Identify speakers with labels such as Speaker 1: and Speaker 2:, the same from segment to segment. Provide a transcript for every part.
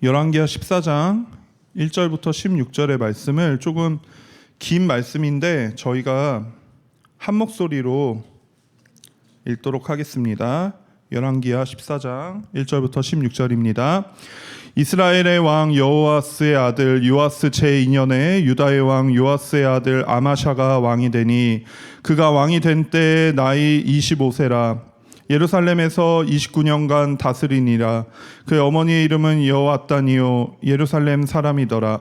Speaker 1: 열왕기하 14장 1절부터 16절의 말씀을 조금 긴 말씀인데 저희가 한 목소리로 읽도록 하겠습니다. 열왕기하 14장 1절부터 16절입니다. 이스라엘의 왕 여호아스의 아들 요아스 제2년에 유다의 왕 요아스의 아들 아마샤가 왕이 되니 그가 왕이 된 때에 나이 25세라. 예루살렘에서 29년간 다스리니라. 그의 어머니의 이름은 여호앗단이요 예루살렘 사람이더라.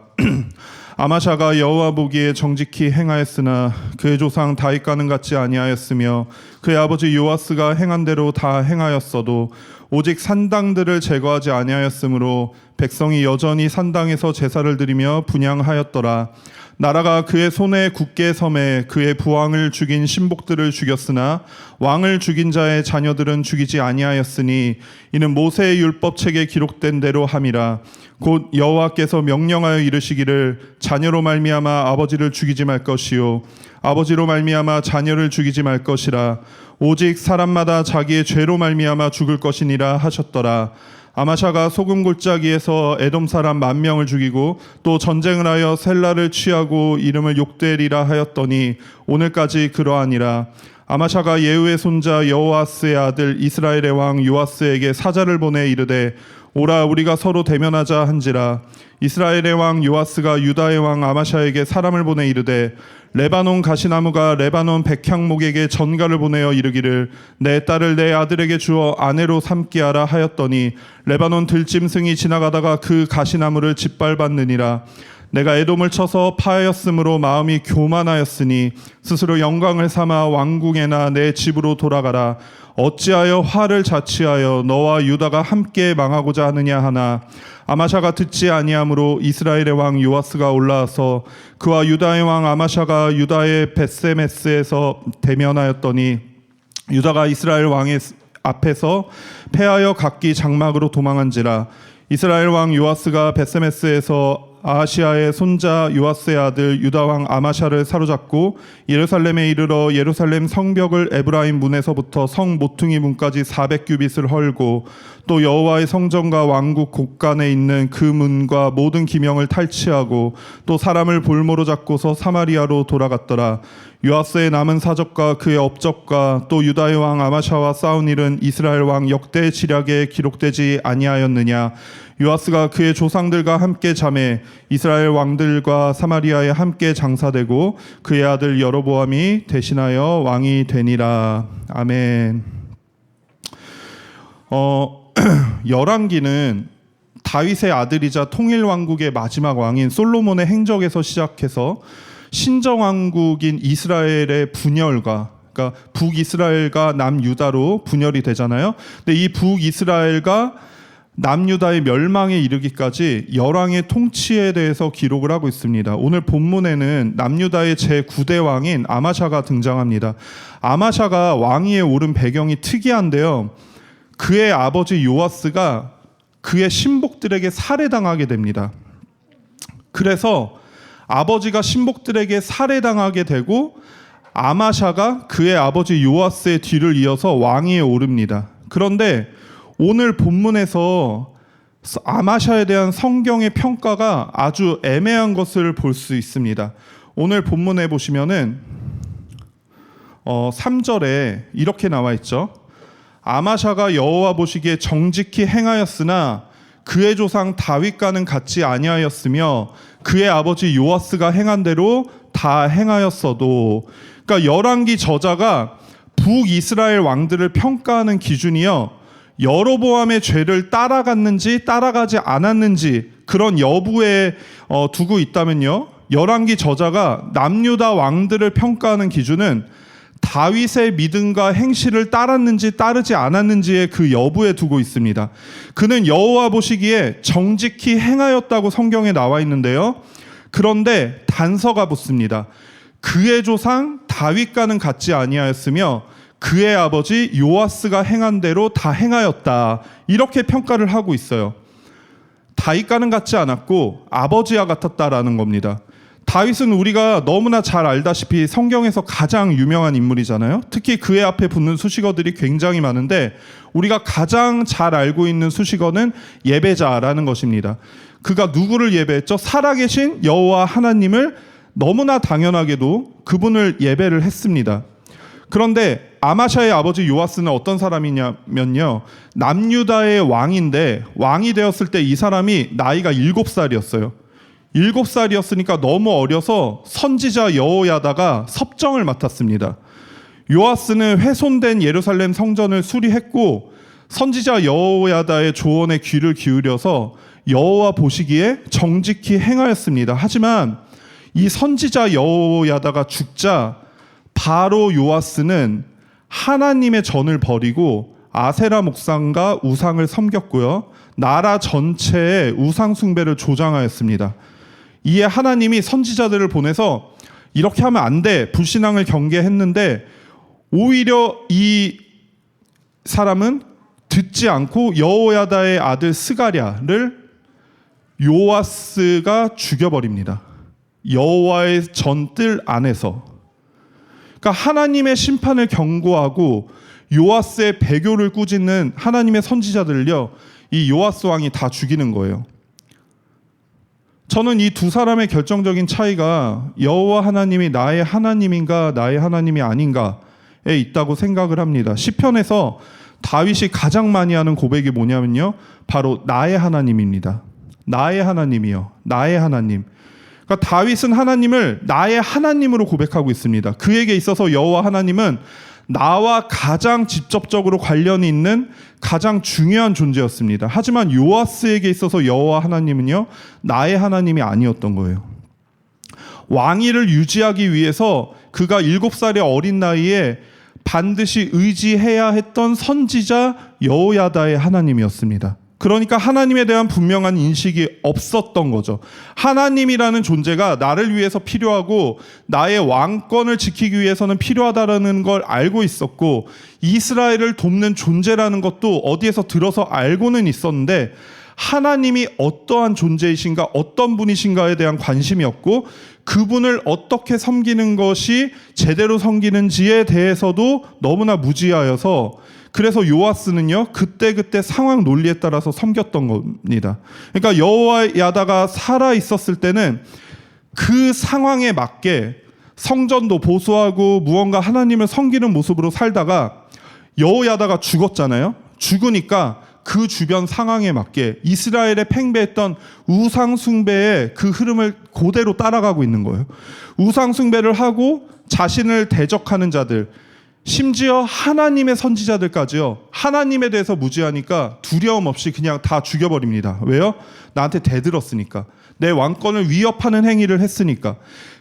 Speaker 1: 아마샤가 여호와 보기에 정직히 행하였으나 그의 조상 다윗과는 같지 아니하였으며 그의 아버지 요아스가 행한 대로 다 행하였어도 오직 산당들을 제거하지 아니하였으므로 백성이 여전히 산당에서 제사를 드리며 분향하였더라. 나라가 그의 손에 굳게 섬에 그의 부왕을 죽인 신복들을 죽였으나 왕을 죽인 자의 자녀들은 죽이지 아니하였으니 이는 모세의 율법책에 기록된 대로 함이라. 곧 여호와께서 명령하여 이르시기를 자녀로 말미암아 아버지를 죽이지 말 것이요 아버지로 말미암아 자녀를 죽이지 말 것이라. 오직 사람마다 자기의 죄로 말미암아 죽을 것이니라 하셨더라. 아마샤가 소금 골짜기에서 에돔 사람 10,000명을 죽이고 또 전쟁을 하여 셀라를 취하고 이름을 욕되리라 하였더니 오늘까지 그러하니라. 아마샤가 예후의 손자 여호아스의 아들 이스라엘의 왕 요아스에게 사자를 보내 이르되 오라 우리가 서로 대면하자 한지라. 이스라엘의 왕 요아스가 유다의 왕 아마샤에게 사람을 보내 이르되 레바논 가시나무가 레바논 백향목에게 전가를 보내어 이르기를 내 딸을 내 아들에게 주어 아내로 삼게 하라 하였더니 레바논 들짐승이 지나가다가 그 가시나무를 짓밟았느니라. 내가 에돔을 쳐서 파하였으므로 마음이 교만하였으니 스스로 영광을 삼아 왕궁에나 내 집으로 돌아가라. 어찌하여 화를 자취하여 너와 유다가 함께 망하고자 하느냐 하나 아마샤가 듣지 아니하므로 이스라엘의 왕 요아스가 올라와서 그와 유다의 왕 아마샤가 유다의 벳세메스에서 대면하였더니 유다가 이스라엘 왕의 앞에서 패하여 각기 장막으로 도망한지라. 이스라엘 왕 요아스가 벳세메스에서 아하시아의 손자 요아스의 아들 유다 왕 아마샤를 사로잡고 예루살렘에 이르러 예루살렘 성벽을 에브라임 문에서부터 성 모퉁이 문까지 400규빗을 헐고 또 여호와의 성전과 왕국 곳간에 있는 그 문과 모든 기명을 탈취하고 또 사람을 볼모로 잡고서 사마리아로 돌아갔더라. 요아스의 남은 사적과 그의 업적과 또 유다의 왕 아마샤와 싸운 일은 이스라엘 왕 역대 지략에 기록되지 아니하였느냐. 요아스가 그의 조상들과 함께 잠에 이스라엘 왕들과 사마리아에 함께 장사되고 그의 아들 여로보암이 대신하여 왕이 되니라. 아멘. 열왕기는 다윗의 아들이자 통일왕국의 마지막 왕인 솔로몬의 행적에서 시작해서 신정왕국인 이스라엘의 분열과 그러니까 북이스라엘과 남유다로 분열이 되잖아요. 근데 이 북이스라엘과 남유다의 멸망에 이르기까지 열왕의 통치에 대해서 기록을 하고 있습니다. 오늘 본문에는 남유다의 제9대 왕인 아마샤가 등장합니다. 아마샤가 왕위에 오른 배경이 특이한데요. 그의 아버지 요아스가 그의 신복들에게 살해당하게 됩니다. 그래서 아버지가 신복들에게 살해당하게 되고 아마샤가 그의 아버지 요아스의 뒤를 이어서 왕위에 오릅니다. 그런데 오늘 본문에서 아마샤에 대한 성경의 평가가 아주 애매한 것을 볼 수 있습니다. 오늘 본문에 보시면은 3절에 이렇게 나와 있죠. 아마샤가 여호와 보시기에 정직히 행하였으나 그의 조상 다윗과는 같지 아니하였으며 그의 아버지 요아스가 행한 대로 다 행하였어도. 그러니까 열왕기 저자가 북이스라엘 왕들을 평가하는 기준이요, 여로보암의 죄를 따라갔는지 따라가지 않았는지 그런 여부에 두고 있다면요, 열왕기 저자가 남유다 왕들을 평가하는 기준은 다윗의 믿음과 행실을 따랐는지 따르지 않았는지의 그 여부에 두고 있습니다. 그는 여호와 보시기에 정직히 행하였다고 성경에 나와 있는데요, 그런데 단서가 붙습니다. 그의 조상 다윗과는 같지 아니하였으며 그의 아버지 요아스가 행한 대로 다 행하였다, 이렇게 평가를 하고 있어요. 다윗과는 같지 않았고 아버지와 같았다라는 겁니다. 다윗은 우리가 너무나 잘 알다시피 성경에서 가장 유명한 인물이잖아요. 특히 그의 앞에 붙는 수식어들이 굉장히 많은데 우리가 가장 잘 알고 있는 수식어는 예배자라는 것입니다. 그가 누구를 예배했죠? 살아계신 여호와 하나님을 너무나 당연하게도 그분을 예배를 했습니다. 그런데 아마샤의 아버지 요아스는 어떤 사람이냐면요, 남유다의 왕인데 왕이 되었을 때 이 사람이 나이가 7살이었어요. 7살이었으니까 너무 어려서 선지자 여호야다가 섭정을 맡았습니다. 요아스는 훼손된 예루살렘 성전을 수리했고 선지자 여호야다의 조언에 귀를 기울여서 여호와 보시기에 정직히 행하였습니다. 하지만 이 선지자 여호야다가 죽자 바로 요아스는 하나님의 전을 버리고 아세라 목상과 우상을 섬겼고요, 나라 전체에 우상 숭배를 조장하였습니다. 이에 하나님이 선지자들을 보내서 이렇게 하면 안 돼, 불신앙을 경계했는데 오히려 이 사람은 듣지 않고 여호야다의 아들 스가랴를 요아스가 죽여버립니다. 여호와의 전뜰 안에서. 그러니까 하나님의 심판을 경고하고 요아스의 배교를 꾸짖는 하나님의 선지자들을요, 이 요아스 왕이 다 죽이는 거예요. 저는 이 두 사람의 결정적인 차이가 여호와 하나님이 나의 하나님인가 나의 하나님이 아닌가에 있다고 생각을 합니다. 시편에서 다윗이 가장 많이 하는 고백이 뭐냐면요, 바로 나의 하나님입니다. 나의 하나님이요, 나의 하나님. 그러니까 다윗은 하나님을 나의 하나님으로 고백하고 있습니다. 그에게 있어서 여호와 하나님은 나와 가장 직접적으로 관련이 있는 가장 중요한 존재였습니다. 하지만 요아스에게 있어서 여호와 하나님은요, 나의 하나님이 아니었던 거예요. 왕위를 유지하기 위해서 그가 7살의 어린 나이에 반드시 의지해야 했던 선지자 여호야다의 하나님이었습니다. 그러니까 하나님에 대한 분명한 인식이 없었던 거죠. 하나님이라는 존재가 나를 위해서 필요하고 나의 왕권을 지키기 위해서는 필요하다라는 걸 알고 있었고, 이스라엘을 돕는 존재라는 것도 어디에서 들어서 알고는 있었는데 하나님이 어떠한 존재이신가, 어떤 분이신가에 대한 관심이 없고 그분을 어떻게 섬기는 것이 제대로 섬기는지에 대해서도 너무나 무지하여서, 그래서 요아스는요, 그때그때 상황 논리에 따라서 섬겼던 겁니다. 그러니까 여호야다가 살아 있었을 때는 그 상황에 맞게 성전도 보수하고 무언가 하나님을 섬기는 모습으로 살다가 여호야다가 죽었잖아요. 죽으니까 그 주변 상황에 맞게 이스라엘에 팽배했던 우상 숭배의 그 흐름을 그대로 따라가고 있는 거예요. 우상 숭배를 하고 자신을 대적하는 자들, 심지어 하나님의 선지자들까지요, 하나님에 대해서 무지하니까 두려움 없이 그냥 다 죽여버립니다. 왜요? 나한테 대들었으니까, 내 왕권을 위협하는 행위를 했으니까.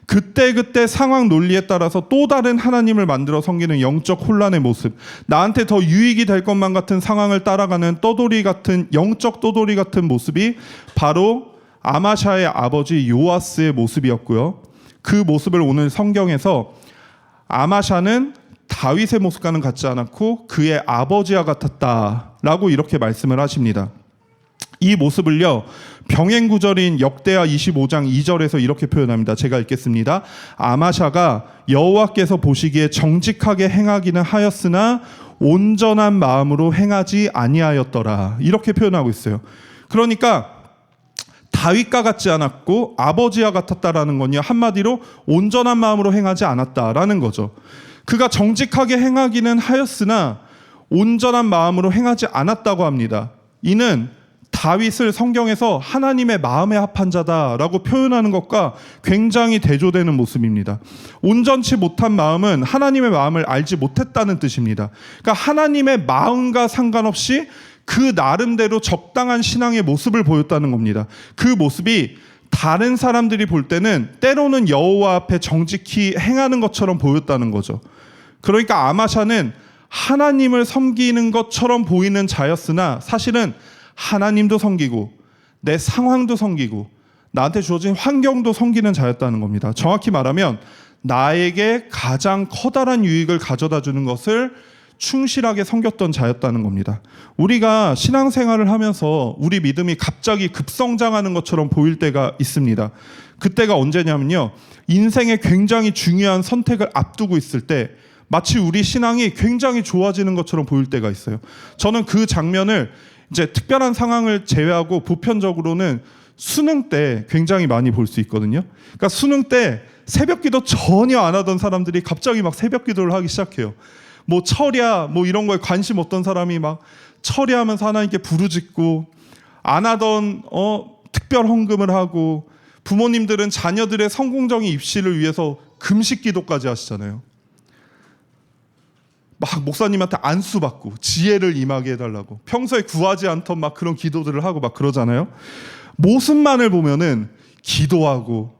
Speaker 1: 그때그때 상황 논리에 따라서 또 다른 하나님을 만들어 섬기는 영적 혼란의 모습, 나한테 더 유익이 될 것만 같은 상황을 따라가는 떠돌이 같은, 영적 떠돌이 같은 모습이 바로 아마샤의 아버지 요아스의 모습이었고요. 그 모습을 오늘 성경에서 아마샤는 다윗의 모습과는 같지 않았고 그의 아버지와 같았다라고 이렇게 말씀을 하십니다. 이 모습을요, 병행구절인 역대하 25장 2절에서 이렇게 표현합니다. 제가 읽겠습니다. 아마샤가 여호와께서 보시기에 정직하게 행하기는 하였으나 온전한 마음으로 행하지 아니하였더라, 이렇게 표현하고 있어요. 그러니까 다윗과 같지 않았고 아버지와 같았다라는 건요, 한마디로 온전한 마음으로 행하지 않았다라는 거죠. 그가 정직하게 행하기는 하였으나 온전한 마음으로 행하지 않았다고 합니다. 이는 다윗을 성경에서 하나님의 마음에 합한 자다라고 표현하는 것과 굉장히 대조되는 모습입니다. 온전치 못한 마음은 하나님의 마음을 알지 못했다는 뜻입니다. 그러니까 하나님의 마음과 상관없이 그 나름대로 적당한 신앙의 모습을 보였다는 겁니다. 그 모습이 다른 사람들이 볼 때는 때로는 여호와 앞에 정직히 행하는 것처럼 보였다는 거죠. 그러니까 아마샤는 하나님을 섬기는 것처럼 보이는 자였으나 사실은 하나님도 섬기고 내 상황도 섬기고 나한테 주어진 환경도 섬기는 자였다는 겁니다. 정확히 말하면 나에게 가장 커다란 유익을 가져다 주는 것을 충실하게 섬겼던 자였다는 겁니다. 우리가 신앙생활을 하면서 우리 믿음이 갑자기 급성장하는 것처럼 보일 때가 있습니다. 그때가 언제냐면요, 인생에 굉장히 중요한 선택을 앞두고 있을 때 마치 우리 신앙이 굉장히 좋아지는 것처럼 보일 때가 있어요. 저는 그 장면을 이제 특별한 상황을 제외하고 보편적으로는 수능 때 굉장히 많이 볼 수 있거든요. 그러니까 수능 때 새벽 기도 전혀 안 하던 사람들이 갑자기 막 새벽 기도를 하기 시작해요. 뭐 철야 뭐 이런 거에 관심 없던 사람이 막 철야하면서 하나님께 부르짖고, 안 하던 특별 헌금을 하고, 부모님들은 자녀들의 성공적인 입시를 위해서 금식 기도까지 하시잖아요. 막 목사님한테 안수 받고 지혜를 임하게 해달라고 평소에 구하지 않던 막 그런 기도들을 하고 막 그러잖아요. 모습만을 보면은 기도하고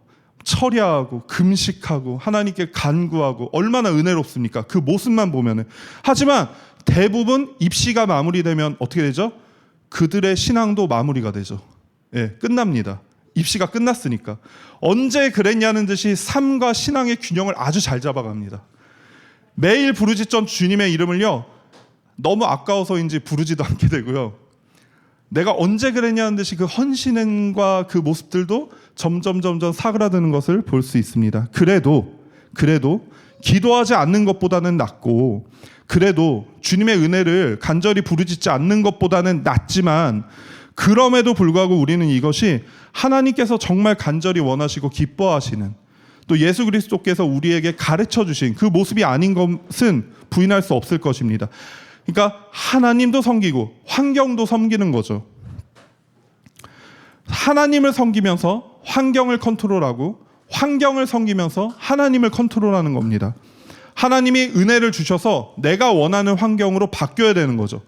Speaker 1: 철야하고 금식하고 하나님께 간구하고 얼마나 은혜롭습니까? 그 모습만 보면은. 하지만 대부분 입시가 마무리되면 어떻게 되죠? 그들의 신앙도 마무리가 되죠. 예, 끝납니다. 입시가 끝났으니까. 언제 그랬냐는 듯이 삶과 신앙의 균형을 아주 잘 잡아갑니다. 매일 부르짖던 주님의 이름을요, 너무 아까워서인지 부르지도 않게 되고요. 내가 언제 그랬냐는 듯이 그 헌신과 그 모습들도 점점 사그라드는 것을 볼 수 있습니다. 그래도 기도하지 않는 것보다는 낫고, 그래도 주님의 은혜를 간절히 부르짖지 않는 것보다는 낫지만, 그럼에도 불구하고 우리는 이것이 하나님께서 정말 간절히 원하시고 기뻐하시는, 또 예수 그리스도께서 우리에게 가르쳐 주신 그 모습이 아닌 것은 부인할 수 없을 것입니다. 그러니까 하나님도 섬기고 환경도 섬기는 거죠. 하나님을 섬기면서 환경을 컨트롤하고, 환경을 섬기면서 하나님을 컨트롤하는 겁니다. 하나님이 은혜를 주셔서 내가 원하는 환경으로 바뀌어야 되는 거죠.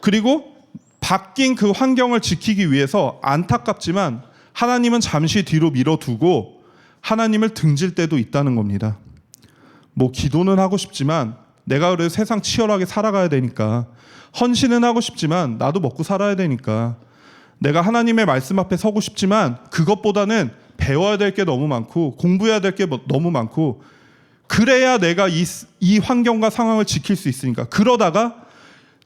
Speaker 1: 그리고 바뀐 그 환경을 지키기 위해서 안타깝지만 하나님은 잠시 뒤로 밀어두고 하나님을 등질 때도 있다는 겁니다. 뭐 기도는 하고 싶지만 내가 그래도 세상 치열하게 살아가야 되니까, 헌신은 하고 싶지만 나도 먹고 살아야 되니까, 내가 하나님의 말씀 앞에 서고 싶지만 그것보다는 배워야 될 게 너무 많고 공부해야 될 게 너무 많고, 그래야 내가 이 환경과 상황을 지킬 수 있으니까, 그러다가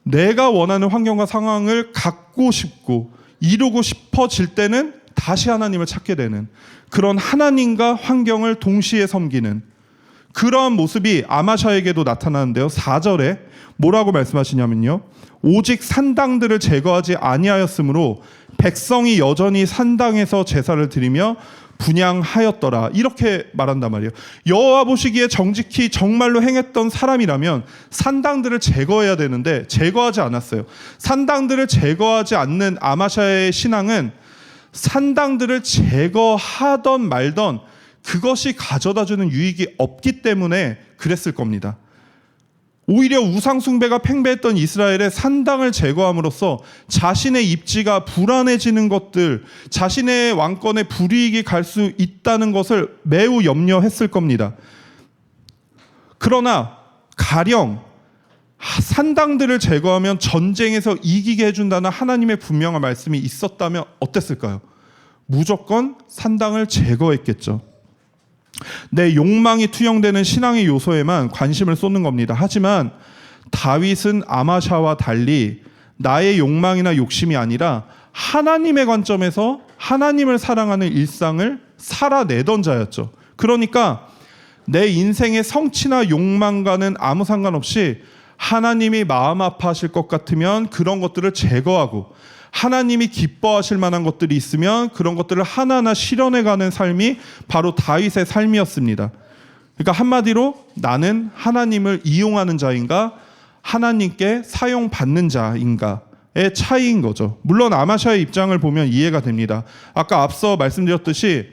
Speaker 1: 내가 원하는 환경과 상황을 갖고 싶고 이루고 싶어질 때는 다시 하나님을 찾게 되는, 그런 하나님과 환경을 동시에 섬기는 그러한 모습이 아마샤에게도 나타나는데요. 4절에 뭐라고 말씀하시냐면요, 오직 산당들을 제거하지 아니하였으므로 백성이 여전히 산당에서 제사를 드리며 분향하였더라, 이렇게 말한단 말이에요. 여호와 보시기에 정직히 정말로 행했던 사람이라면 산당들을 제거해야 되는데 제거하지 않았어요. 산당들을 제거하지 않는 아마샤의 신앙은 산당들을 제거하던 말던 그것이 가져다주는 유익이 없기 때문에 그랬을 겁니다. 오히려 우상 숭배가 팽배했던 이스라엘의 산당을 제거함으로써 자신의 입지가 불안해지는 것들, 자신의 왕권에 불이익이 갈 수 있다는 것을 매우 염려했을 겁니다. 그러나 가령 산당들을 제거하면 전쟁에서 이기게 해준다는 하나님의 분명한 말씀이 있었다면 어땠을까요? 무조건 산당을 제거했겠죠. 내 욕망이 투영되는 신앙의 요소에만 관심을 쏟는 겁니다. 하지만 다윗은 아마샤와 달리 나의 욕망이나 욕심이 아니라 하나님의 관점에서 하나님을 사랑하는 일상을 살아내던 자였죠. 그러니까 내 인생의 성취나 욕망과는 아무 상관없이 하나님이 마음 아파하실 것 같으면 그런 것들을 제거하고, 하나님이 기뻐하실 만한 것들이 있으면 그런 것들을 하나하나 실현해가는 삶이 바로 다윗의 삶이었습니다. 그러니까 한마디로 나는 하나님을 이용하는 자인가 하나님께 사용받는 자인가의 차이인 거죠. 물론 아마샤의 입장을 보면 이해가 됩니다. 아까 앞서 말씀드렸듯이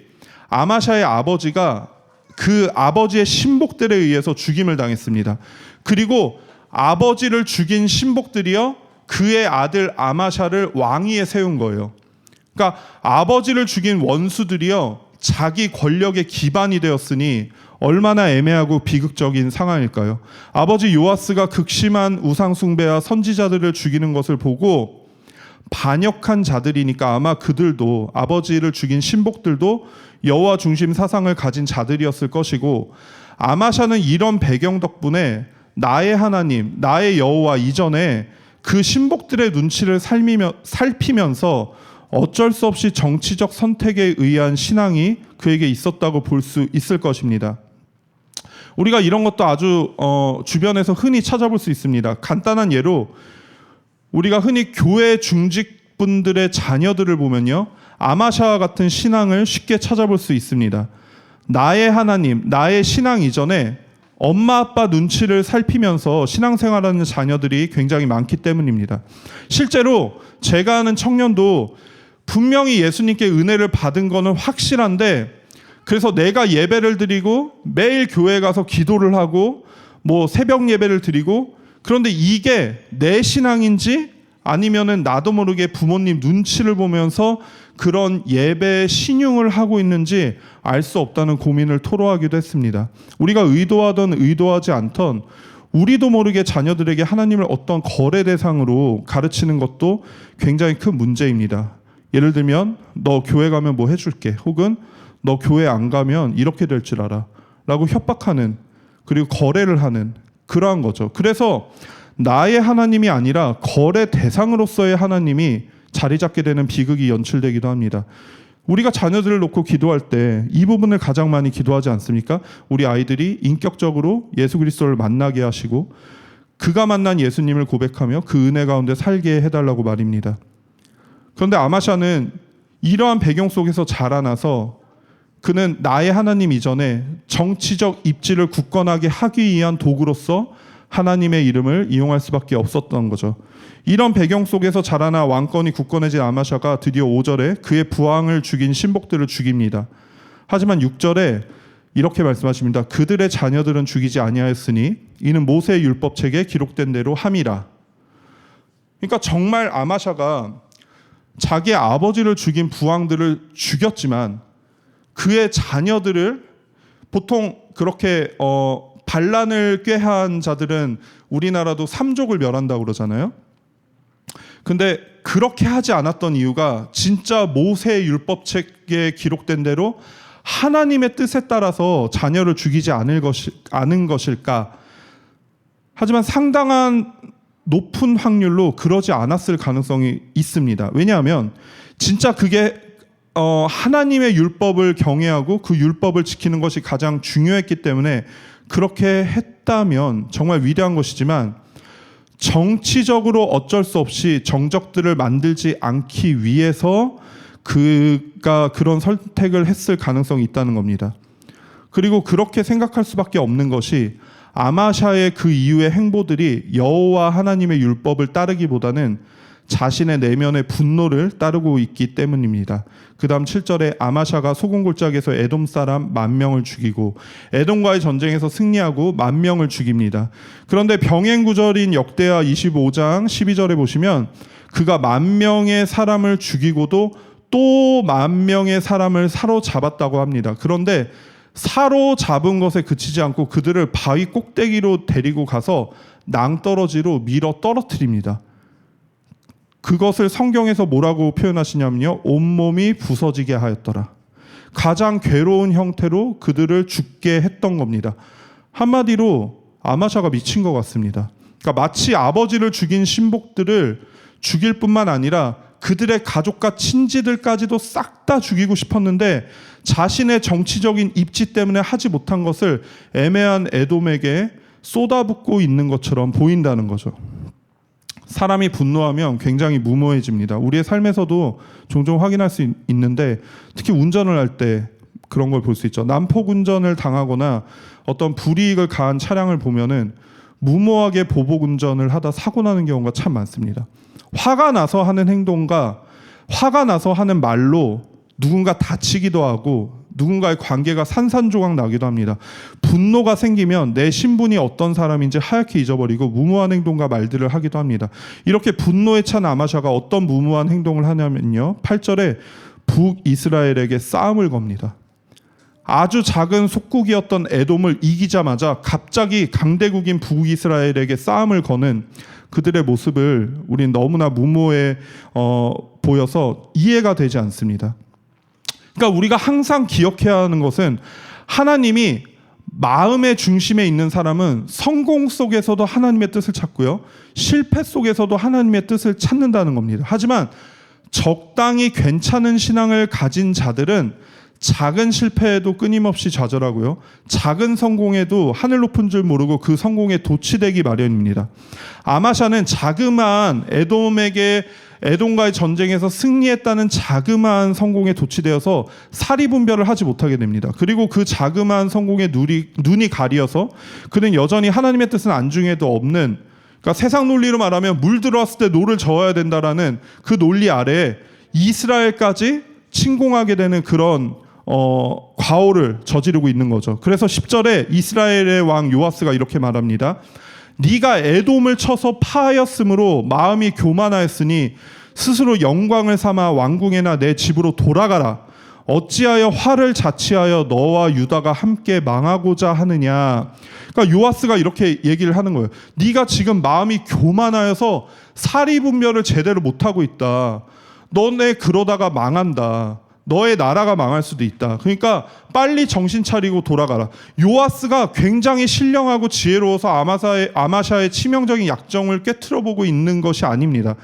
Speaker 1: 아마샤의 아버지가 그 아버지의 신복들에 의해서 죽임을 당했습니다. 그리고 아버지를 죽인 신복들이요, 그의 아들 아마샤를 왕위에 세운 거예요. 그러니까 아버지를 죽인 원수들이요, 자기 권력의 기반이 되었으니 얼마나 애매하고 비극적인 상황일까요? 아버지 요아스가 극심한 우상 숭배와 선지자들을 죽이는 것을 보고 반역한 자들이니까 아마 그들도, 아버지를 죽인 신복들도 여호와 중심 사상을 가진 자들이었을 것이고, 아마샤는 이런 배경 덕분에 나의 하나님, 나의 여호와 이전에 그 신복들의 눈치를 살피면서 어쩔 수 없이 정치적 선택에 의한 신앙이 그에게 있었다고 볼 수 있을 것입니다. 우리가 이런 것도 아주 주변에서 흔히 찾아볼 수 있습니다. 간단한 예로 우리가 흔히 교회 중직분들의 자녀들을 보면요, 아마샤와 같은 신앙을 쉽게 찾아볼 수 있습니다. 나의 하나님, 나의 신앙 이전에 엄마 아빠 눈치를 살피면서 신앙생활하는 자녀들이 굉장히 많기 때문입니다. 실제로 제가 아는 청년도 분명히 예수님께 은혜를 받은 거는 확실한데, 그래서 내가 예배를 드리고 매일 교회에 가서 기도를 하고 뭐 새벽 예배를 드리고, 그런데 이게 내 신앙인지 아니면은 나도 모르게 부모님 눈치를 보면서 그런 예배 신용을 하고 있는지 알 수 없다는 고민을 토로하기도 했습니다. 우리가 의도하던 의도하지 않던 우리도 모르게 자녀들에게 하나님을 어떤 거래 대상으로 가르치는 것도 굉장히 큰 문제입니다. 예를 들면 너 교회 가면 뭐 해줄게, 혹은 너 교회 안 가면 이렇게 될 줄 알아 라고 협박하는, 그리고 거래를 하는 그러한 거죠. 그래서 나의 하나님이 아니라 거래 대상으로서의 하나님이 자리 잡게 되는 비극이 연출되기도 합니다. 우리가 자녀들을 놓고 기도할 때 이 부분을 가장 많이 기도하지 않습니까? 우리 아이들이 인격적으로 예수 그리스도를 만나게 하시고 그가 만난 예수님을 고백하며 그 은혜 가운데 살게 해달라고 말입니다. 그런데 아마샤는 이러한 배경 속에서 자라나서 그는 나의 하나님 이전에 정치적 입지를 굳건하게 하기 위한 도구로서 하나님의 이름을 이용할 수밖에 없었던 거죠. 이런 배경 속에서 자라나 왕권이 굳건해진 아마샤가 드디어 5절에 그의 부왕을 죽인 신복들을 죽입니다. 하지만 6절에 이렇게 말씀하십니다. 그들의 자녀들은 죽이지 아니하였으니 이는 모세의 율법책에 기록된 대로 함이라. 그러니까 정말 아마샤가 자기의 아버지를 죽인 부왕들을 죽였지만 그의 자녀들을, 보통 그렇게 반란을 꾀한 자들은 우리나라도 삼족을 멸한다고 그러잖아요. 근데 그렇게 하지 않았던 이유가 진짜 모세의 율법책에 기록된 대로 하나님의 뜻에 따라서 자녀를 죽이지 않은 것일까? 하지만 상당한 높은 확률로 그러지 않았을 가능성이 있습니다. 왜냐하면 진짜 그게 하나님의 율법을 경외하고 그 율법을 지키는 것이 가장 중요했기 때문에 그렇게 했다면 정말 위대한 것이지만, 정치적으로 어쩔 수 없이 정적들을 만들지 않기 위해서 그가 그런 선택을 했을 가능성이 있다는 겁니다. 그리고 그렇게 생각할 수밖에 없는 것이 아마샤의 그 이후의 행보들이 여호와 하나님의 율법을 따르기보다는 자신의 내면의 분노를 따르고 있기 때문입니다. 그 다음 7절에 아마샤가 소금골짜기에서 에돔 사람 10,000명을 죽이고 에돔과의 전쟁에서 승리하고 10,000명을 죽입니다. 그런데 병행구절인 역대하 25장 12절에 보시면 그가 10,000명의 사람을 죽이고도 또 10,000명의 사람을 사로잡았다고 합니다. 그런데 사로잡은 것에 그치지 않고 그들을 바위 꼭대기로 데리고 가서 낭떠러지로 밀어 떨어뜨립니다. 그것을 성경에서 뭐라고 표현하시냐면요, 온몸이 부서지게 하였더라. 가장 괴로운 형태로 그들을 죽게 했던 겁니다. 한마디로 아마샤가 미친 것 같습니다. 그러니까 마치 아버지를 죽인 신복들을 죽일 뿐만 아니라 그들의 가족과 친지들까지도 싹 다 죽이고 싶었는데 자신의 정치적인 입지 때문에 하지 못한 것을 애매한 에돔에게 쏟아붓고 있는 것처럼 보인다는 거죠. 사람이 분노하면 굉장히 무모해집니다. 우리의 삶에서도 종종 확인할 수 있는데, 특히 운전을 할 때 그런 걸 볼 수 있죠. 난폭 운전을 당하거나 어떤 불이익을 가한 차량을 보면은 무모하게 보복 운전을 하다 사고 나는 경우가 참 많습니다. 화가 나서 하는 행동과 화가 나서 하는 말로 누군가 다치기도 하고 누군가의 관계가 산산조각 나기도 합니다. 분노가 생기면 내 신분이 어떤 사람인지 하얗게 잊어버리고 무모한 행동과 말들을 하기도 합니다. 이렇게 분노에 찬 아마샤가 어떤 무모한 행동을 하냐면요, 8절에 북이스라엘에게 싸움을 겁니다. 아주 작은 속국이었던 에돔을 이기자마자 갑자기 강대국인 북이스라엘에게 싸움을 거는 그들의 모습을 우린 너무나 무모해 보여서 이해가 되지 않습니다. 그러니까 우리가 항상 기억해야 하는 것은 하나님이 마음의 중심에 있는 사람은 성공 속에서도 하나님의 뜻을 찾고요, 실패 속에서도 하나님의 뜻을 찾는다는 겁니다. 하지만 적당히 괜찮은 신앙을 가진 자들은 작은 실패에도 끊임없이 좌절하고요. 작은 성공에도 하늘 높은 줄 모르고 그 성공에 도취되기 마련입니다. 아마샤는 자그마한 에돔과의 전쟁에서 승리했다는 자그마한 성공에 도취되어서 사리분별을 하지 못하게 됩니다. 그리고 그 자그마한 성공에 눈이 가리어서 그는 여전히 하나님의 뜻은 안중에도 없는, 그러니까 세상 논리로 말하면 물 들어왔을 때 노를 저어야 된다라는 그 논리 아래에 이스라엘까지 침공하게 되는 그런 과오를 저지르고 있는 거죠. 그래서 10절에 이스라엘의 왕 요아스가 이렇게 말합니다. 네가 에돔을 쳐서 파하였으므로 마음이 교만하였으니 스스로 영광을 삼아 왕궁에나 내 집으로 돌아가라. 어찌하여 화를 자취하여 너와 유다가 함께 망하고자 하느냐. 그러니까 요아스가 이렇게 얘기를 하는 거예요. 네가 지금 마음이 교만하여서 사리분별을 제대로 못하고 있다. 너네 그러다가 망한다. 너의 나라가 망할 수도 있다. 그러니까 빨리 정신 차리고 돌아가라. 요아스가 굉장히 신령하고 지혜로워서 아마샤의 치명적인 약점을 꿰뚫어보고 있는 것이 아닙니다.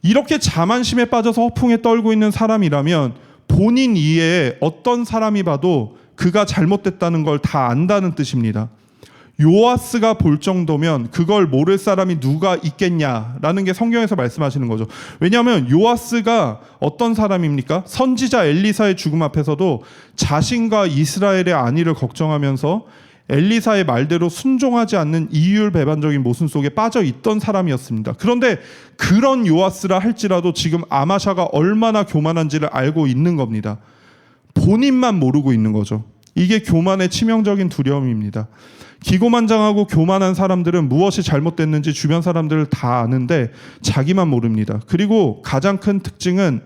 Speaker 1: 이렇게 자만심에 빠져서 허풍에 떨고 있는 사람이라면 본인 이외에 어떤 사람이 봐도 그가 잘못됐다는 걸 다 안다는 뜻입니다. 요아스가 볼 정도면 그걸 모를 사람이 누가 있겠냐라는 게 성경에서 말씀하시는 거죠. 왜냐하면 요아스가 어떤 사람입니까? 선지자 엘리사의 죽음 앞에서도 자신과 이스라엘의 안위를 걱정하면서 엘리사의 말대로 순종하지 않는 이율배반적인 모순 속에 빠져 있던 사람이었습니다. 그런데 그런 요아스라 할지라도 지금 아마샤가 얼마나 교만한지를 알고 있는 겁니다. 본인만 모르고 있는 거죠. 이게 교만의 치명적인 두려움입니다. 기고만장하고 교만한 사람들은 무엇이 잘못됐는지 주변 사람들을 다 아는데 자기만 모릅니다. 그리고 가장 큰 특징은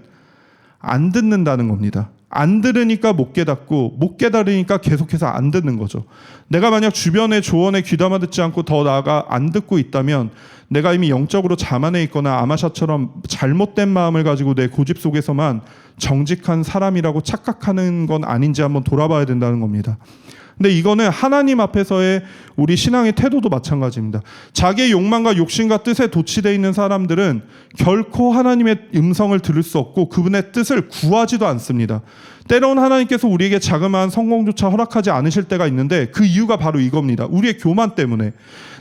Speaker 1: 안 듣는다는 겁니다. 안 들으니까 못 깨닫고 못 깨달으니까 계속해서 안 듣는 거죠. 내가 만약 주변의 조언에 귀담아 듣지 않고 더 나아가 안 듣고 있다면 내가 이미 영적으로 자만해 있거나 아마샤처럼 잘못된 마음을 가지고 내 고집 속에서만 정직한 사람이라고 착각하는 건 아닌지 한번 돌아봐야 된다는 겁니다. 근데 이거는 하나님 앞에서의 우리 신앙의 태도도 마찬가지입니다. 자기의 욕망과 욕심과 뜻에 도취되어 있는 사람들은 결코 하나님의 음성을 들을 수 없고 그분의 뜻을 구하지도 않습니다. 때로는 하나님께서 우리에게 자그마한 성공조차 허락하지 않으실 때가 있는데 그 이유가 바로 이겁니다. 우리의 교만 때문에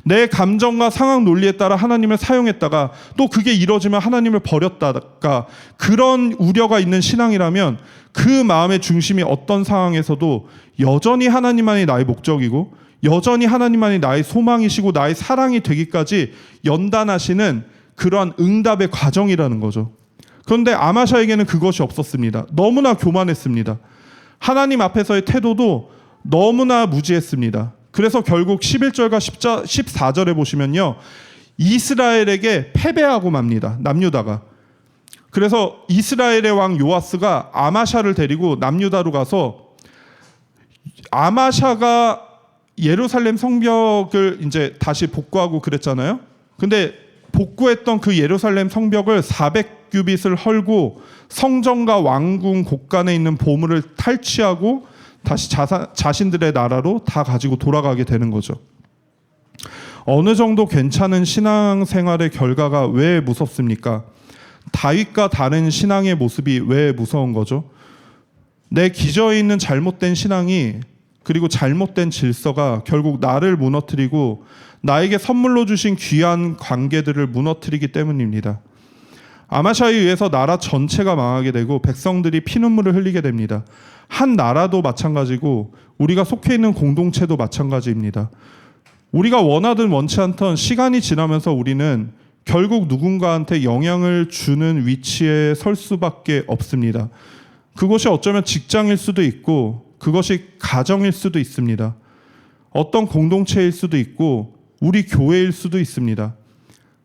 Speaker 1: 내 감정과 상황 논리에 따라 하나님을 사용했다가 또 그게 이루어지면 하나님을 버렸다가 그런 우려가 있는 신앙이라면 그 마음의 중심이 어떤 상황에서도 여전히 하나님만이 나의 목적이고 여전히 하나님만이 나의 소망이시고 나의 사랑이 되기까지 연단하시는 그러한 응답의 과정이라는 거죠. 그런데 아마샤에게는 그것이 없었습니다. 너무나 교만했습니다. 하나님 앞에서의 태도도 너무나 무지했습니다. 그래서 결국 11절과 14절에 보시면요, 이스라엘에게 패배하고 맙니다. 남유다가. 그래서 이스라엘의 왕 요아스가 아마샤를 데리고 남유다로 가서 아마샤가 예루살렘 성벽을 이제 다시 복구하고 그랬잖아요. 근데 복구했던 그 예루살렘 성벽을 400규빗을 헐고 성전과 왕궁 곳간에 있는 보물을 탈취하고 다시 자신들의 나라로 다 가지고 돌아가게 되는 거죠. 어느 정도 괜찮은 신앙생활의 결과가 왜 무섭습니까? 다윗과 다른 신앙의 모습이 왜 무서운 거죠? 내 기저에 있는 잘못된 신앙이 그리고 잘못된 질서가 결국 나를 무너뜨리고 나에게 선물로 주신 귀한 관계들을 무너뜨리기 때문입니다. 아마샤에 의해서 나라 전체가 망하게 되고 백성들이 피눈물을 흘리게 됩니다. 한 나라도 마찬가지고 우리가 속해 있는 공동체도 마찬가지입니다. 우리가 원하든 원치 않던 시간이 지나면서 우리는 결국 누군가한테 영향을 주는 위치에 설 수밖에 없습니다. 그것이 어쩌면 직장일 수도 있고 그것이 가정일 수도 있습니다. 어떤 공동체일 수도 있고 우리 교회일 수도 있습니다.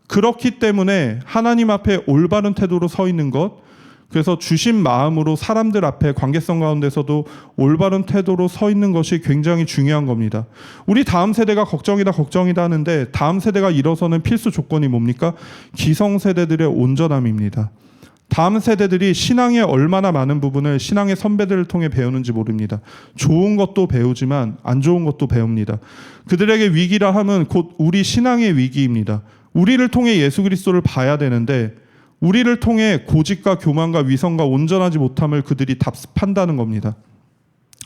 Speaker 1: 그렇기 때문에 하나님 앞에 올바른 태도로 서 있는 것, 그래서 주신 마음으로 사람들 앞에 관계성 가운데서도 올바른 태도로 서 있는 것이 굉장히 중요한 겁니다. 우리 다음 세대가 걱정이다 하는데 다음 세대가 일어서는 필수 조건이 뭡니까? 기성세대들의 온전함입니다. 다음 세대들이 신앙의 얼마나 많은 부분을 신앙의 선배들을 통해 배우는지 모릅니다. 좋은 것도 배우지만 안 좋은 것도 배웁니다. 그들에게 위기라 함은 곧 우리 신앙의 위기입니다. 우리를 통해 예수 그리스도를 봐야 되는데 우리를 통해 고집과 교만과 위선과 온전하지 못함을 그들이 답습한다는 겁니다.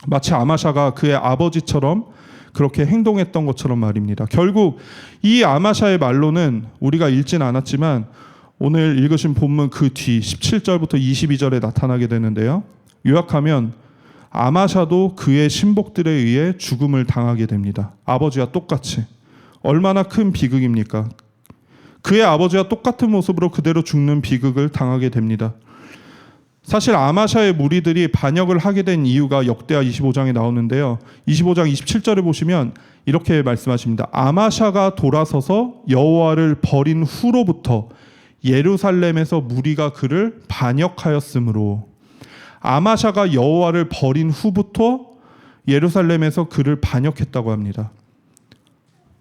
Speaker 1: 마치 아마샤가 그의 아버지처럼 그렇게 행동했던 것처럼 말입니다. 결국 이 아마샤의 말로는 우리가 읽진 않았지만 오늘 읽으신 본문 그 뒤 17절부터 22절에 나타나게 되는데요. 요약하면 아마샤도 그의 신복들에 의해 죽음을 당하게 됩니다. 아버지와 똑같이. 얼마나 큰 비극입니까? 그의 아버지와 똑같은 모습으로 그대로 죽는 비극을 당하게 됩니다. 사실 아마샤의 무리들이 반역을 하게 된 이유가 역대하 25장에 나오는데요. 25장 27절에 보시면 이렇게 말씀하십니다. 아마샤가 돌아서서 여호와를 버린 후로부터 예루살렘에서 무리가 그를 반역하였으므로, 아마샤가 여호와를 버린 후부터 예루살렘에서 그를 반역했다고 합니다.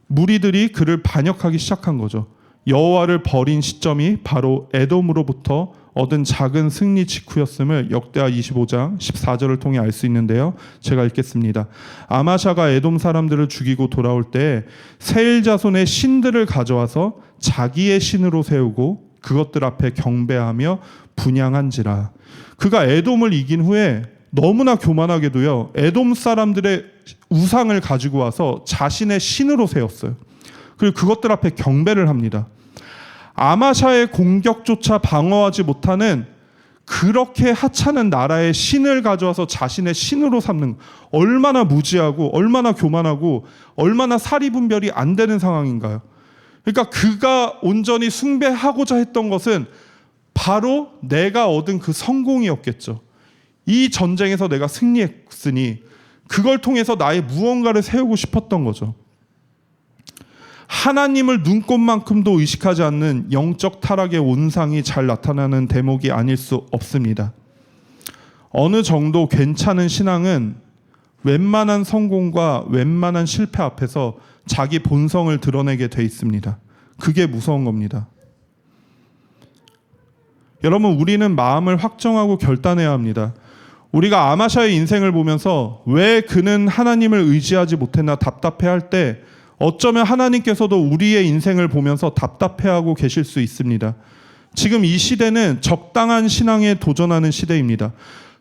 Speaker 1: 무리들이 그를 반역하기 시작한 거죠. 여호와를 버린 시점이 바로 에돔으로부터 얻은 작은 승리 직후였음을 역대하 25장 14절을 통해 알 수 있는데요. 제가 읽겠습니다. 아마샤가 에돔 사람들을 죽이고 돌아올 때 세일 자손의 신들을 가져와서 자기의 신으로 세우고 그것들 앞에 경배하며 분향한지라. 그가 에돔을 이긴 후에 너무나 교만하게도요, 에돔 사람들의 우상을 가지고 와서 자신의 신으로 세웠어요. 그리고 그것들 앞에 경배를 합니다. 아마샤의 공격조차 방어하지 못하는 그렇게 하찮은 나라의 신을 가져와서 자신의 신으로 삼는, 얼마나 무지하고 얼마나 교만하고 얼마나 사리분별이 안 되는 상황인가요? 그러니까 그가 온전히 숭배하고자 했던 것은 바로 내가 얻은 그 성공이었겠죠. 이 전쟁에서 내가 승리했으니 그걸 통해서 나의 무언가를 세우고 싶었던 거죠. 하나님을 눈꼽만큼도 의식하지 않는 영적 타락의 온상이 잘 나타나는 대목이 아닐 수 없습니다. 어느 정도 괜찮은 신앙은 웬만한 성공과 웬만한 실패 앞에서 자기 본성을 드러내게 돼 있습니다. 그게 무서운 겁니다. 여러분, 우리는 마음을 확정하고 결단해야 합니다. 우리가 아마샤의 인생을 보면서 왜 그는 하나님을 의지하지 못했나 답답해할 때 어쩌면 하나님께서도 우리의 인생을 보면서 답답해하고 계실 수 있습니다. 지금 이 시대는 적당한 신앙에 도전하는 시대입니다.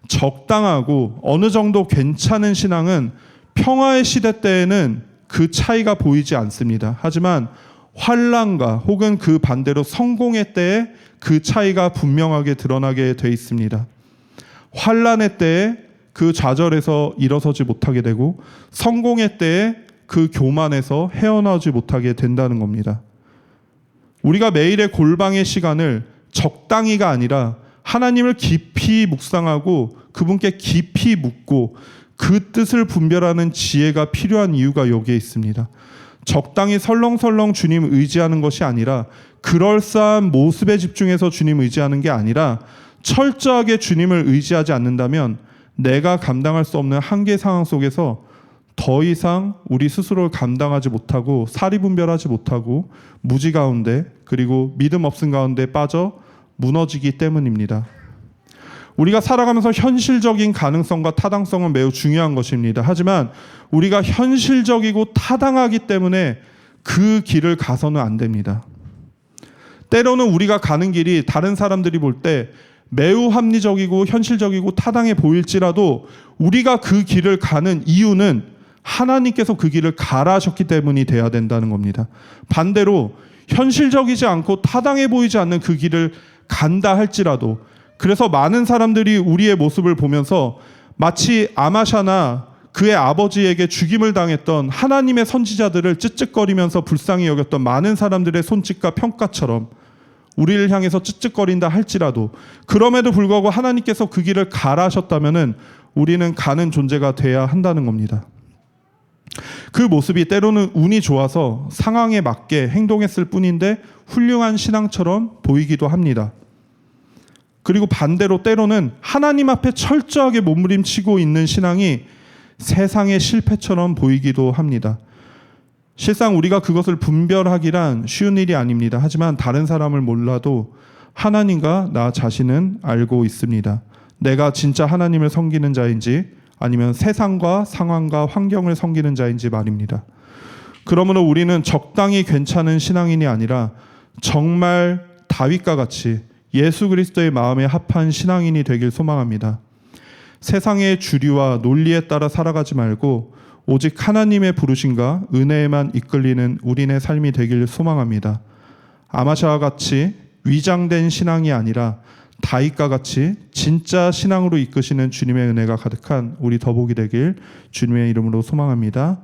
Speaker 1: 적당하고 어느 정도 괜찮은 신앙은 평화의 시대 때에는 그 차이가 보이지 않습니다. 하지만 환난과 혹은 그 반대로 성공의 때에 그 차이가 분명하게 드러나게 돼 있습니다. 환난의 때에 그 좌절에서 일어서지 못하게 되고 성공의 때에 그 교만에서 헤어나오지 못하게 된다는 겁니다. 우리가 매일의 골방의 시간을 적당히가 아니라 하나님을 깊이 묵상하고 그분께 깊이 묻고 그 뜻을 분별하는 지혜가 필요한 이유가 여기에 있습니다. 적당히 설렁설렁 주님 의지하는 것이 아니라 그럴싸한 모습에 집중해서 주님 의지하는 게 아니라 철저하게 주님을 의지하지 않는다면 내가 감당할 수 없는 한계 상황 속에서 더 이상 우리 스스로를 감당하지 못하고 사리분별하지 못하고 무지 가운데 그리고 믿음 없음 가운데 빠져 무너지기 때문입니다. 우리가 살아가면서 현실적인 가능성과 타당성은 매우 중요한 것입니다. 하지만 우리가 현실적이고 타당하기 때문에 그 길을 가서는 안 됩니다. 때로는 우리가 가는 길이 다른 사람들이 볼 때 매우 합리적이고 현실적이고 타당해 보일지라도 우리가 그 길을 가는 이유는 하나님께서 그 길을 가라 하셨기 때문이 돼야 된다는 겁니다. 반대로 현실적이지 않고 타당해 보이지 않는 그 길을 간다 할지라도, 그래서 많은 사람들이 우리의 모습을 보면서 마치 아마샤나 그의 아버지에게 죽임을 당했던 하나님의 선지자들을 쯧쯧거리면서 불쌍히 여겼던 많은 사람들의 손짓과 평가처럼 우리를 향해서 쯧쯧거린다 할지라도, 그럼에도 불구하고 하나님께서 그 길을 가라 하셨다면은 우리는 가는 존재가 돼야 한다는 겁니다. 그 모습이 때로는 운이 좋아서 상황에 맞게 행동했을 뿐인데 훌륭한 신앙처럼 보이기도 합니다. 그리고 반대로 때로는 하나님 앞에 철저하게 몸부림치고 있는 신앙이 세상의 실패처럼 보이기도 합니다. 실상 우리가 그것을 분별하기란 쉬운 일이 아닙니다. 하지만 다른 사람을 몰라도 하나님과 나 자신은 알고 있습니다. 내가 진짜 하나님을 섬기는 자인지 아니면 세상과 상황과 환경을 섬기는 자인지 말입니다. 그러므로 우리는 적당히 괜찮은 신앙인이 아니라 정말 다윗과 같이 예수 그리스도의 마음에 합한 신앙인이 되길 소망합니다. 세상의 주류와 논리에 따라 살아가지 말고 오직 하나님의 부르심과 은혜에만 이끌리는 우리네 삶이 되길 소망합니다. 아마샤와 같이 위장된 신앙이 아니라 다윗과 같이 진짜 신앙으로 이끄시는 주님의 은혜가 가득한 우리 더복이 되길 주님의 이름으로 소망합니다.